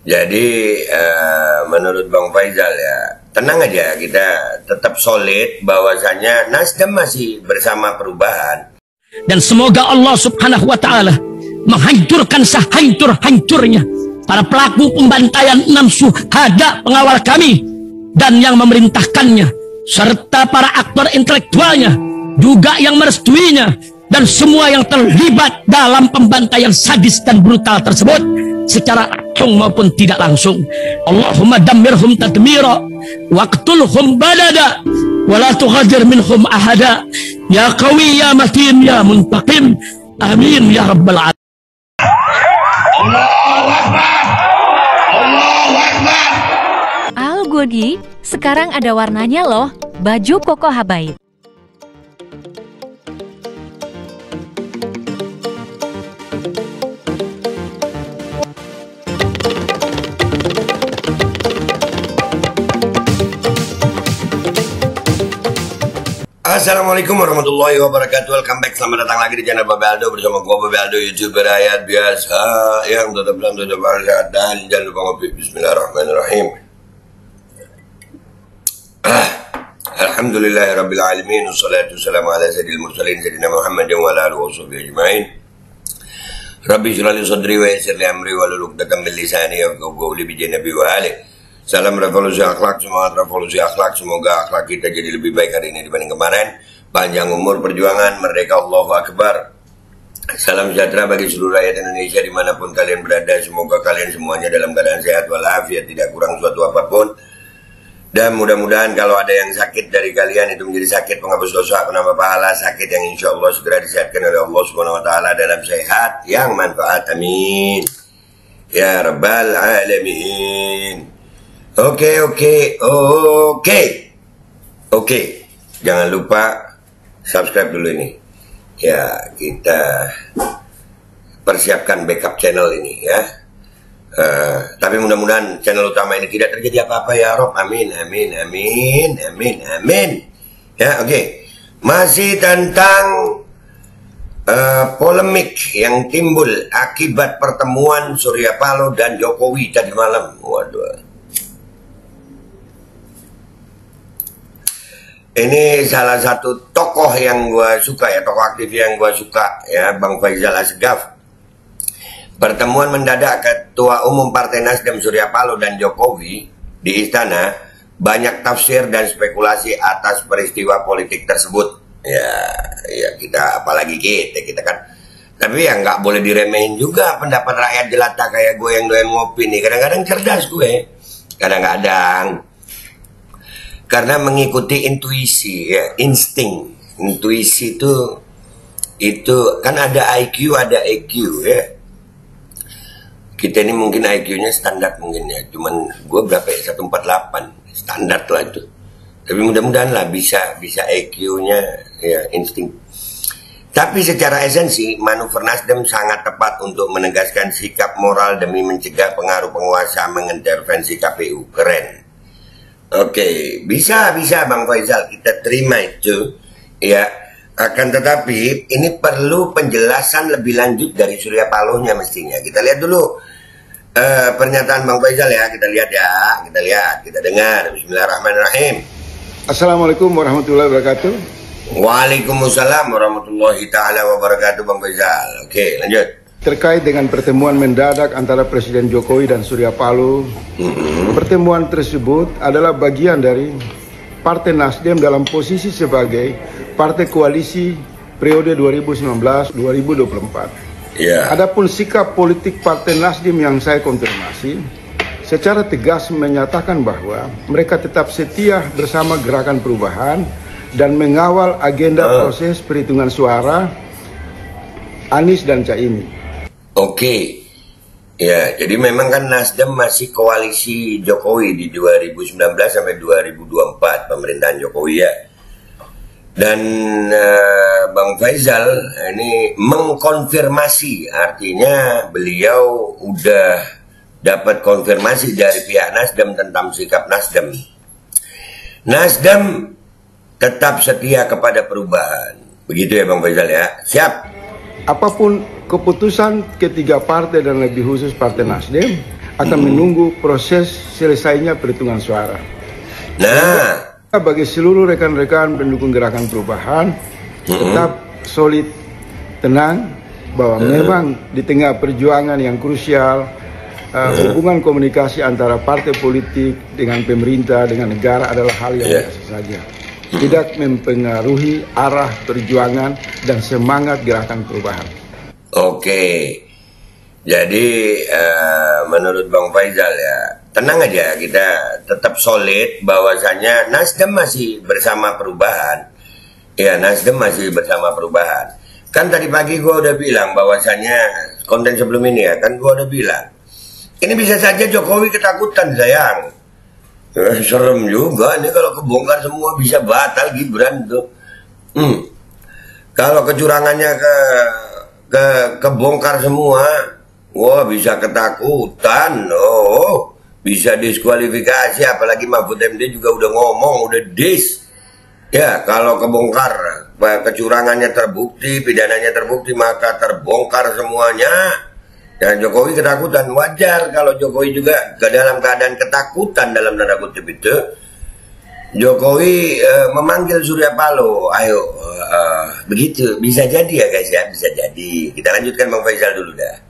Jadi menurut Bang Faisal ya, tenang aja, kita tetap solid bahwasanya Nasdem masih bersama perubahan. Dan semoga Allah Subhanahu wa Ta'ala menghancurkan sehancur-hancurnya para pelaku pembantaian 6 syuhada pengawal kami dan yang memerintahkannya, serta para aktor intelektualnya juga yang merestuinya, dan semua yang terlibat dalam pembantaian sadis dan brutal tersebut secara langsung maupun tidak langsung. Allahumma dammirhum tadmira waqtulhum balada wala tughadir minhum ahada ya qawi ya matin ya muntaqim amin ya rabbal alamin. Allahu Akbar, Allahu Akbar. Al Godi, sekarang ada warnanya loh, baju Koko Habaib. Assalamualaikum warahmatullahi wabarakatuh. Welcome back, selamat datang lagi di channel Babe Aldo bersama gua Babe Aldo, YouTuber rakyat biasa yang tetap bersehat dan jangan lupa ngopi. Bismillahirrahmanirrahim. Alhamdulillahirabbil alamin, wassalatu wassalamu ala sayyidil mursalin sayyidina Muhammadin wa ala alihi washabbihi ajmain. Rabbi shrah li sadri wa yassir li amri wahlul 'uqdatam min lisani yafqahu qawli bi nabi wa alihi. Salam revolusi akhlak, semangat revolusi akhlak. Semoga akhlak kita jadi lebih baik hari ini dibanding kemarin. Panjang umur perjuangan, merdeka, Allahu Akbar. Salam sejahtera bagi seluruh rakyat Indonesia dimanapun kalian berada. Semoga kalian semuanya dalam keadaan sehat walafiat, tidak kurang suatu apapun. Dan mudah-mudahan kalau ada yang sakit dari kalian itu menjadi sakit penghapus dosa, penambah pahala, sakit yang insya Allah segera disehatkan oleh Allah Subhanahu Wa Taala dalam sehat yang manfaat. Amin ya rabbal alamin. Oke. Jangan lupa subscribe dulu ini. Ya, kita persiapkan backup channel ini ya. Tapi mudah-mudahan channel utama ini tidak terjadi apa-apa ya Rob. Amin. Ya, oke. Masih tentang polemik yang timbul akibat pertemuan Surya Paloh dan Jokowi tadi malam. Waduh. Ini salah satu tokoh yang gue suka ya, tokoh aktif yang gue suka ya, Bang Faisal Asgaf. Pertemuan mendadak Ketua Umum Partai Nasdem Surya Paloh dan Jokowi di istana, banyak tafsir dan spekulasi atas peristiwa politik tersebut. Ya kita, apalagi kita kan. Tapi ya nggak boleh diremehin juga pendapat rakyat jelata kayak gue yang doyan ngopi nih. Kadang-kadang cerdas gue, kadang-kadang. Karena mengikuti intuisi ya, insting. Intuisi itu kan ada IQ, ada EQ ya. Kita ini mungkin IQ-nya standar mungkin ya, cuman gue berapa ya, 148 standar lah itu. Tapi mudah-mudahan lah bisa EQ-nya ya, insting. Tapi secara esensi manuver Nasdem sangat tepat untuk menegaskan sikap moral demi mencegah pengaruh penguasa mengintervensi KPU. Keren. Oke, bisa Bang Faisal, kita terima itu ya. Akan tetapi ini perlu penjelasan lebih lanjut dari Surya Paloh-nya mestinya. Kita lihat dulu pernyataan Bang Faisal ya. Kita dengar. Bismillahirrahmanirrahim. Assalamualaikum warahmatullahi wabarakatuh. Waalaikumsalam warahmatullahi taala wabarakatuh, Bang Faisal. Oke, lanjut. Terkait dengan pertemuan mendadak antara Presiden Jokowi dan Surya Paloh, pertemuan tersebut adalah bagian dari Partai Nasdem dalam posisi sebagai partai koalisi periode 2019-2024. Adapun sikap politik Partai Nasdem yang saya konfirmasi, secara tegas menyatakan bahwa mereka tetap setia bersama Gerakan Perubahan dan mengawal agenda proses perhitungan suara Anies dan Caimin. Oke, ya, jadi memang kan Nasdem masih koalisi Jokowi di 2019 sampai 2024 pemerintahan Jokowi ya. Dan Bang Faisal ini mengkonfirmasi, artinya beliau udah dapat konfirmasi dari pihak Nasdem tentang sikap Nasdem. Nasdem tetap setia kepada perubahan, begitu ya Bang Faisal ya. Siap. Apapun keputusan ketiga partai dan lebih khusus Partai Nasdem, akan menunggu proses selesainya perhitungan suara. Nah, Bagi seluruh rekan-rekan pendukung gerakan perubahan, tetap solid, tenang, bahwa memang di tengah perjuangan yang krusial, hubungan komunikasi antara partai politik dengan pemerintah, dengan negara adalah hal yang biasa saja. Tidak mempengaruhi arah perjuangan dan semangat gerakan perubahan. oke. Jadi menurut Bang Faisal ya, tenang aja, kita tetap solid bahwasanya Nasdem masih bersama perubahan. Ya, Nasdem masih bersama perubahan. Kan tadi pagi gue udah bilang bahwasanya konten sebelum ini ya, kan gue udah bilang ini bisa saja Jokowi ketakutan sayang. Serem juga ini kalau kebongkar semua, bisa batal Gibran tuh. Kalau kecurangannya kebongkar semua, wah bisa ketakutan. Oh, bisa diskualifikasi, apalagi Mahfud MD juga udah ngomong, udah ya kalau kebongkar, kecurangannya terbukti, pidananya terbukti, maka terbongkar semuanya. Dan Jokowi ketakutan, wajar kalau Jokowi juga dalam keadaan ketakutan dalam tanda kutip itu. Jokowi memanggil Surya Paloh, ayo begitu, bisa jadi ya guys ya, bisa jadi. Kita lanjutkan Bang Faisal dulu dah.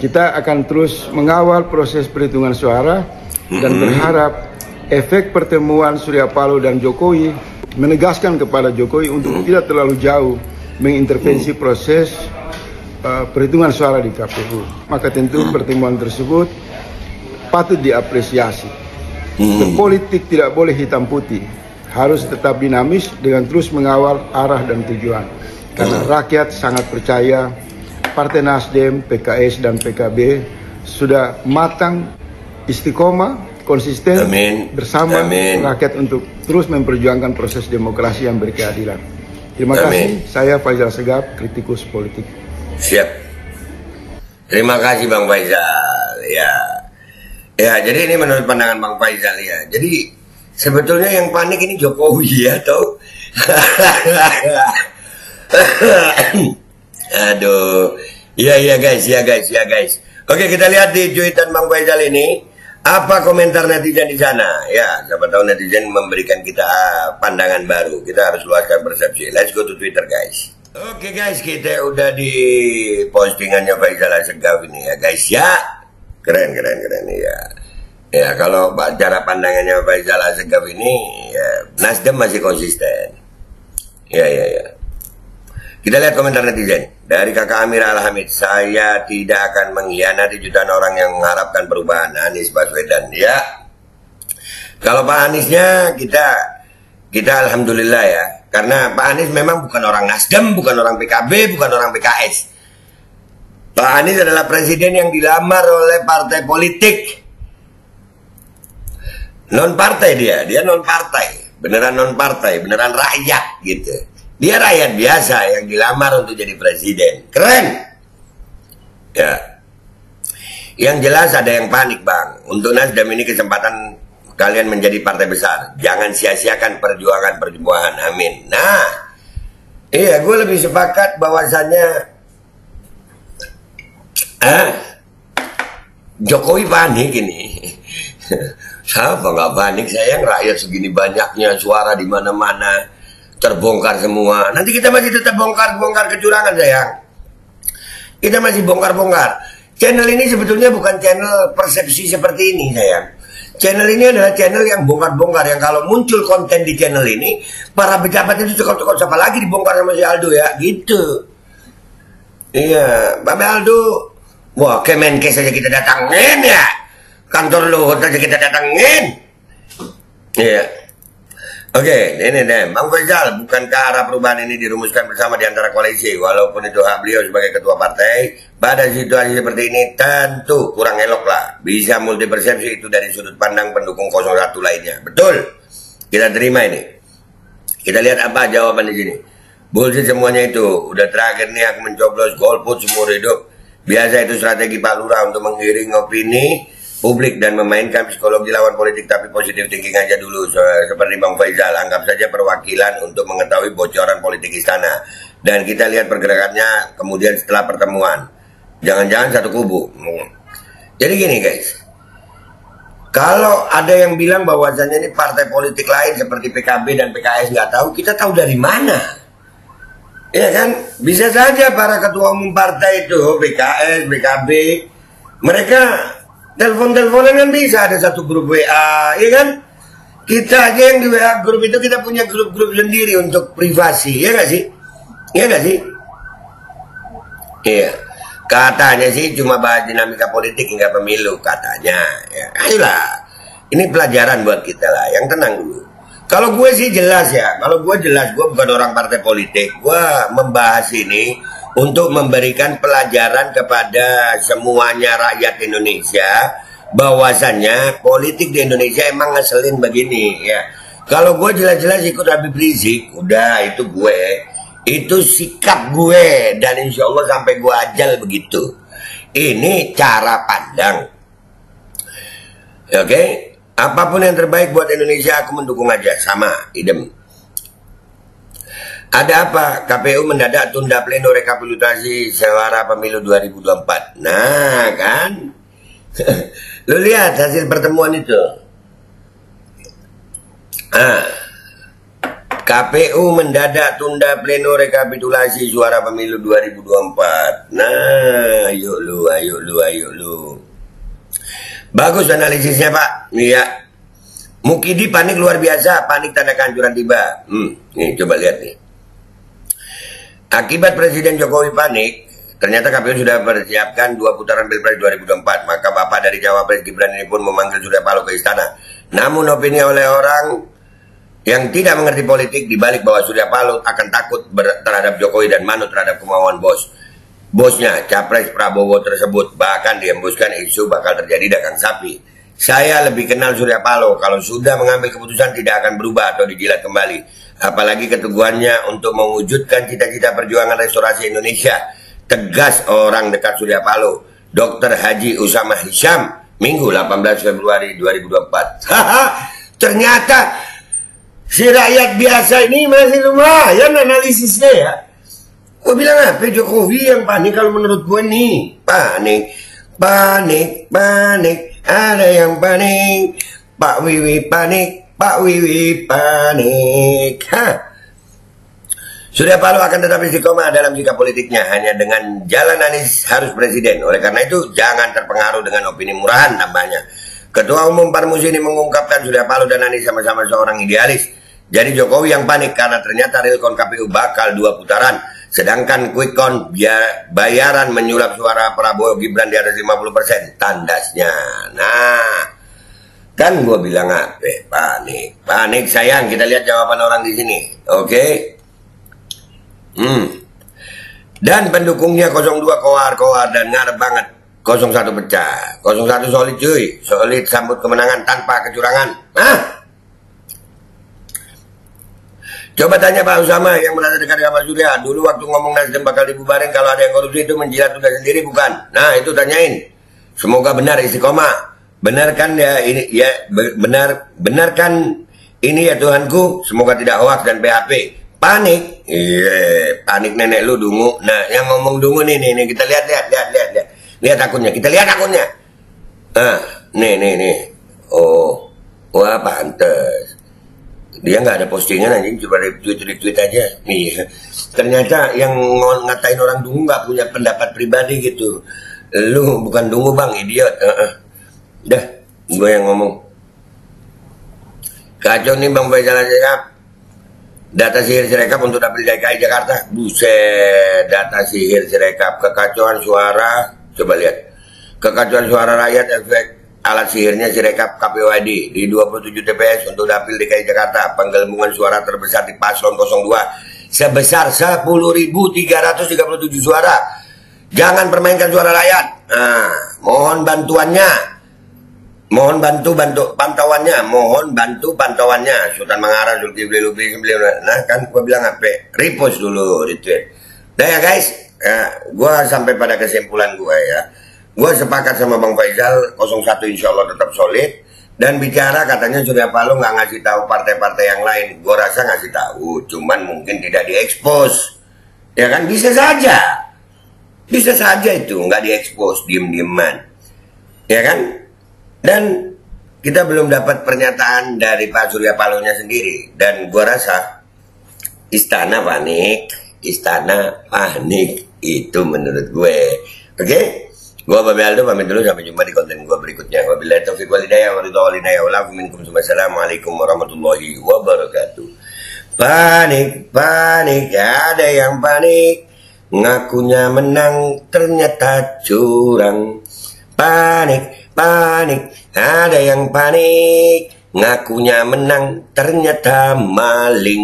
Kita akan terus mengawal proses perhitungan suara dan berharap efek pertemuan Surya Paloh dan Jokowi menegaskan kepada Jokowi untuk tidak terlalu jauh mengintervensi proses perhitungan suara di KPU. Maka tentu pertemuan tersebut patut diapresiasi. Politik tidak boleh hitam putih, harus tetap dinamis dengan terus mengawal arah dan tujuan. Karena rakyat sangat percaya Partai Nasdem, PKS dan PKB sudah matang, istiqomah, konsisten bersama rakyat untuk terus memperjuangkan proses demokrasi yang berkeadilan. Terima kasih. Saya Faisal Segaf, kritikus politik. Siap. Terima kasih Bang Faisal. Ya, jadi ini menurut pandangan Bang Faisal ya. Jadi sebetulnya yang panik ini Jokowi ya, tau? Aduh. Ya guys. Oke, kita lihat di cuitan Bang Faisal ini. Apa komentar netizen di sana? Ya, siapa tahu netizen memberikan kita pandangan baru. Kita harus luaskan persepsi. Let's go to Twitter guys. Oke guys, kita udah di postingannya Faisal Segaf ini ya guys ya. Keren ya. Ya, kalau cara pandangannya Faisal Segaf ini ya, Nasdem masih konsisten. Ya. Kita lihat komentar netizen. Dari Kakak Amir Alhamid, saya tidak akan mengkhianati jutaan orang yang mengharapkan perubahan. Anies Baswedan. Ya. Kalau Pak Aniesnya kita alhamdulillah ya. Karena Pak Anies memang bukan orang Nasdem, bukan orang PKB, bukan orang PKS. Pak Anies adalah presiden yang dilamar oleh partai politik. Non partai dia non partai. Beneran non partai, beneran rakyat gitu. Dia rakyat biasa yang dilamar untuk jadi presiden. Keren. Ya. Yang jelas ada yang panik Bang. Untuk Nasdem ini kesempatan kalian menjadi partai besar. Jangan sia-siakan perjuangan. Amin. Nah, iya gue lebih sepakat bahwasannya Jokowi panik ini. Siapa nggak panik? Sayang rakyat segini banyaknya, suara di mana-mana terbongkar semua. Nanti kita masih tetap bongkar kecurangan sayang. Kita masih bongkar. Channel ini sebetulnya bukan channel persepsi seperti ini sayang. Channel ini adalah channel yang bongkar-bongkar, yang kalau muncul konten di channel ini, para pejabat itu cekot-cekot siapa lagi dibongkar sama si Aldo ya, gitu. Iya, Mbak Aldo, wah Kemenkes saja kita datangin ya, kantor Luhut saja kita datangin. Iya. Oke, ini deh, Bang Faisal, bukankah arah perubahan ini dirumuskan bersama di antara koalisi, walaupun itu hak beliau sebagai ketua partai? Pada situasi seperti ini tentu kurang elok lah. Bisa multi persepsi itu dari sudut pandang pendukung 01 lainnya. Betul. Kita terima ini. Kita lihat apa jawaban di sini. Bullshit semuanya itu. Udah terakhir nih aku mencoblos golput seumur hidup. Biasa itu strategi Pak Lurah untuk menggiring opini publik dan memainkan psikologi lawan politik, tapi positif thinking aja dulu. Seperti Bang Faisal, anggap saja perwakilan untuk mengetahui bocoran politik istana. Dan kita lihat pergerakannya kemudian setelah pertemuan. Jangan-jangan satu kubu. Jadi gini guys, Kalau ada yang bilang bahwasannya ini partai politik lain seperti PKB dan PKS nggak tahu, kita tahu dari mana? Ya kan? Bisa saja para ketua umum partai itu, PKS, PKB, mereka telepon-teleponan kan bisa, ada satu grup WA, ya kan? Kita aja yang di WA grup itu kita punya grup-grup sendiri untuk privasi, ya nggak sih? Ya nggak sih? Iya. Katanya sih cuma bahas dinamika politik hingga pemilu katanya. Ya, ayolah. Ini pelajaran buat kita lah. Yang tenang dulu. Kalau gue sih jelas ya. Kalau gue jelas, gue bukan orang partai politik. Gue membahas ini untuk memberikan pelajaran kepada semuanya rakyat Indonesia, bahwasannya politik di Indonesia emang ngeselin begini ya. Kalau gue jelas-jelas ikut Habib Rizik, udah itu gue. Itu sikap gue, dan insya Allah sampai gue ajal begitu. Ini cara pandang. Oke, apapun yang terbaik buat Indonesia aku mendukung aja, sama idem. Ada apa? KPU mendadak tunda pleno rekapitulasi suara pemilu 2024. Nah kan, lu lihat hasil pertemuan itu. KPU mendadak tunda pleno rekapitulasi suara pemilu 2024. Nah, ayo lu. Bagus analisisnya, Pak. Iya. Mukidi panik luar biasa, panik tanda kehancuran tiba. Nih, coba lihat nih. Akibat Presiden Jokowi panik, ternyata KPU sudah persiapkan 2 putaran Pilpres 2024. Maka Bapak dari Cawapres Gibran ini pun memanggil Surya Paloh ke istana. Namun opini oleh orang yang tidak mengerti politik dibalik bahwa Surya Paloh akan takut terhadap Jokowi dan manut terhadap kemauan bosnya, Capres Prabowo tersebut. Bahkan dihembuskan isu bakal terjadi dagang sapi. Saya lebih kenal Surya Paloh, kalau sudah mengambil keputusan tidak akan berubah atau dijilat kembali. Apalagi keteguhannya untuk mewujudkan cita-cita perjuangan restorasi Indonesia. Tegas orang dekat Surya Paloh, Dr. Haji Usama Hisham, Minggu 18 Februari 2024. Ternyata si rakyat biasa ini masih lumayan analisisnya ya. Gue bilang apa, Jokowi yang panik kalau menurut gue nih. Panik. Ada yang panik. Pak Wiwi panik. Surya Paloh akan tetap istiqomah dalam sikap politiknya. Hanya dengan jalan Anies harus presiden. Oleh karena itu jangan terpengaruh dengan opini murahan tambahnya. Ketua Umum Parmus ini mengungkapkan Surya Paloh dan Anies sama-sama seorang idealis. Jadi Jokowi yang panik karena ternyata realcon KPU bakal 2 putaran. Sedangkan quick count bayaran menyulap suara Prabowo Gibran di atas 50%. Tandasnya. Nah, kan gue bilang apa? Panik sayang. Kita lihat jawaban orang di sini. Oke. Dan pendukungnya 02 koar dan ngarep banget. 01 pecah. 01 solid cuy. Solid sambut kemenangan tanpa kecurangan. Coba tanya Pak Usama yang merasa dekat dengan Pak Surya. Dulu waktu ngomong Nasdem bakal dibubarin kalau ada yang korupsi itu menjilat udah sendiri bukan? Nah itu tanyain. Semoga benar istiqomah. Benarkan ya ini ya benarkan ini ya Tuhanku. Semoga tidak hoax dan PHP. Panik. Iya, panik nenek lu dungu. Nah yang ngomong dungu nih kita lihat. Lihat akunnya. Kita lihat akunnya. Nih. Oh. Wah pantes. Dia nggak ada postingan anjing, coba retweet aja. Iya. Ternyata yang ngatain orang dungu nggak punya pendapat pribadi gitu. Lu bukan dungu bang, idiot. Dah, gue yang ngomong. Kacau nih Bang Faisal Asgaf. Data sihir Sirekap untuk dapil DKI Jakarta. Buset, data sihir Sirekap, kekacauan suara. Coba lihat. Kekacauan suara rakyat efek alat sihirnya Sirekap KPU ID di 27 TPS untuk dapil DKI Jakarta. Penggelembungan suara terbesar di paslon 02 sebesar 10.337 suara. Jangan permainkan suara rakyat. Mohon bantuannya. Mohon bantu pantauannya. Mohon bantu pantauannya. Sultan Mangara, Zulkifli Lubis. Nah kan gue bilang apa? Repost dulu, retweet. Nah ya guys, gue sampai pada kesimpulan gue ya. Gue sepakat sama Bang Faisal, 01 insya Allah tetap solid. Dan bicara katanya Surya Paloh nggak ngasih tahu partai-partai yang lain. Gue rasa ngasih tahu, cuman mungkin tidak diekspos. Ya kan, bisa saja. Bisa saja itu, nggak diekspos, diem-dieman. Ya kan? Dan kita belum dapat pernyataan dari Pak Surya Paloh-nya sendiri. Dan gua rasa istana panik, itu menurut gue. Oke? Gua Babe Aldo pamit dulu, sampai jumpa di konten gua berikutnya. Wabillahi taufiq wal hidayah, wassalamualaikum warahmatullahi wabarakatuh. Panik, ada yang panik, ngakunya menang ternyata curang. Panik, ada yang panik, ngakunya menang ternyata maling.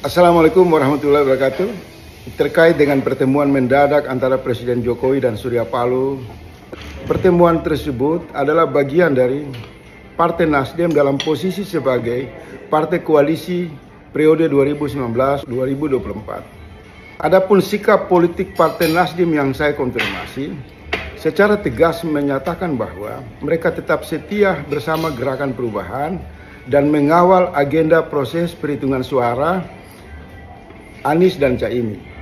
Assalamualaikum warahmatullahi wabarakatuh. Terkait dengan pertemuan mendadak antara Presiden Jokowi dan Surya Paloh, pertemuan tersebut adalah bagian dari Partai Nasdem dalam posisi sebagai partai koalisi periode 2019-2024. Adapun sikap politik Partai Nasdem yang saya konfirmasi, secara tegas menyatakan bahwa mereka tetap setia bersama Gerakan Perubahan dan mengawal agenda proses perhitungan suara Anies dan Caimin.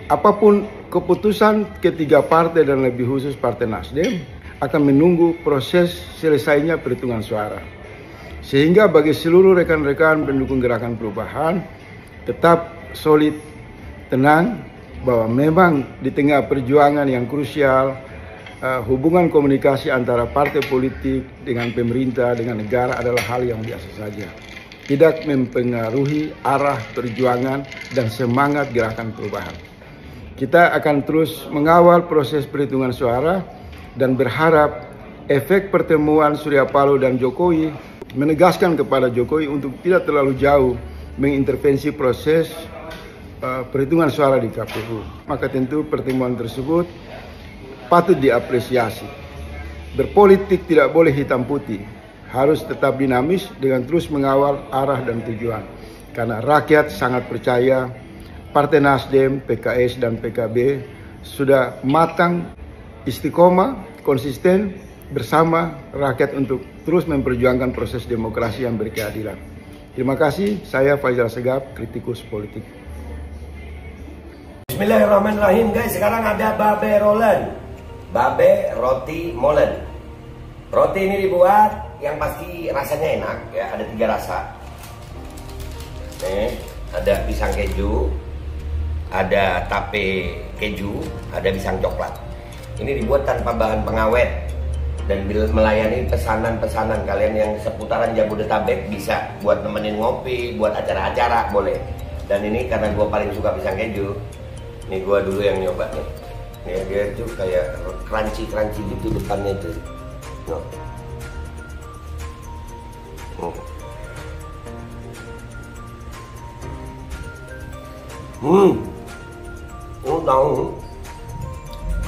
Apapun keputusan ketiga partai dan lebih khusus Partai Nasdem akan menunggu proses selesainya perhitungan suara. Sehingga bagi seluruh rekan-rekan pendukung Gerakan Perubahan tetap solid, tenang, bahwa memang di tengah perjuangan yang krusial, hubungan komunikasi antara partai politik dengan pemerintah, dengan negara adalah hal yang biasa saja. Tidak mempengaruhi arah perjuangan dan semangat Gerakan Perubahan. Kita akan terus mengawal proses perhitungan suara dan berharap efek pertemuan Surya Paloh dan Jokowi menegaskan kepada Jokowi untuk tidak terlalu jauh mengintervensi proses perhitungan suara di KPU. Maka tentu pertemuan tersebut patut diapresiasi. Berpolitik tidak boleh hitam putih, harus tetap dinamis dengan terus mengawal arah dan tujuan. Karena rakyat sangat percaya Partai Nasdem, PKS, dan PKB sudah matang, istiqomah, konsisten bersama rakyat untuk terus memperjuangkan proses demokrasi yang berkeadilan. Terima kasih, saya Faizal Segaf, kritikus politik. Bismillahirrahmanirrahim guys, sekarang ada Babe Rolen, Babe Roti Molen. Roti ini dibuat yang pasti rasanya enak ya, ada 3 rasa. Ada pisang keju, ada tape keju, ada pisang coklat. Ini dibuat tanpa bahan pengawet dan melayani pesanan-pesanan kalian yang seputaran Jabodetabek, bisa buat nemenin ngopi, buat acara-acara boleh. Dan ini karena gue paling suka pisang keju, ini gue dulu yang nyoba nih. Nih dia tuh kayak crunchy gitu depannya itu. No. Tahu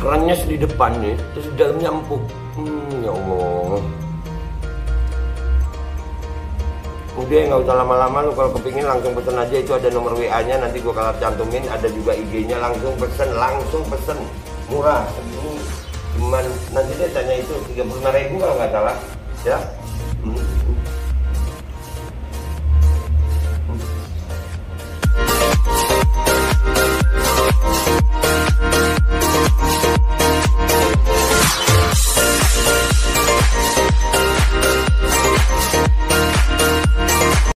kerannya di depan nih, terus di dalamnya empuk. Ya Allah. Udah nggak usah lama-lama, lu kalau kepingin langsung pesen aja, itu ada nomor WA-nya, nanti gua kalau cantumin, ada juga IG-nya, langsung pesen, murah. Ini cuman nanti dia tanya itu 35.000 kalau nggak salah, ya.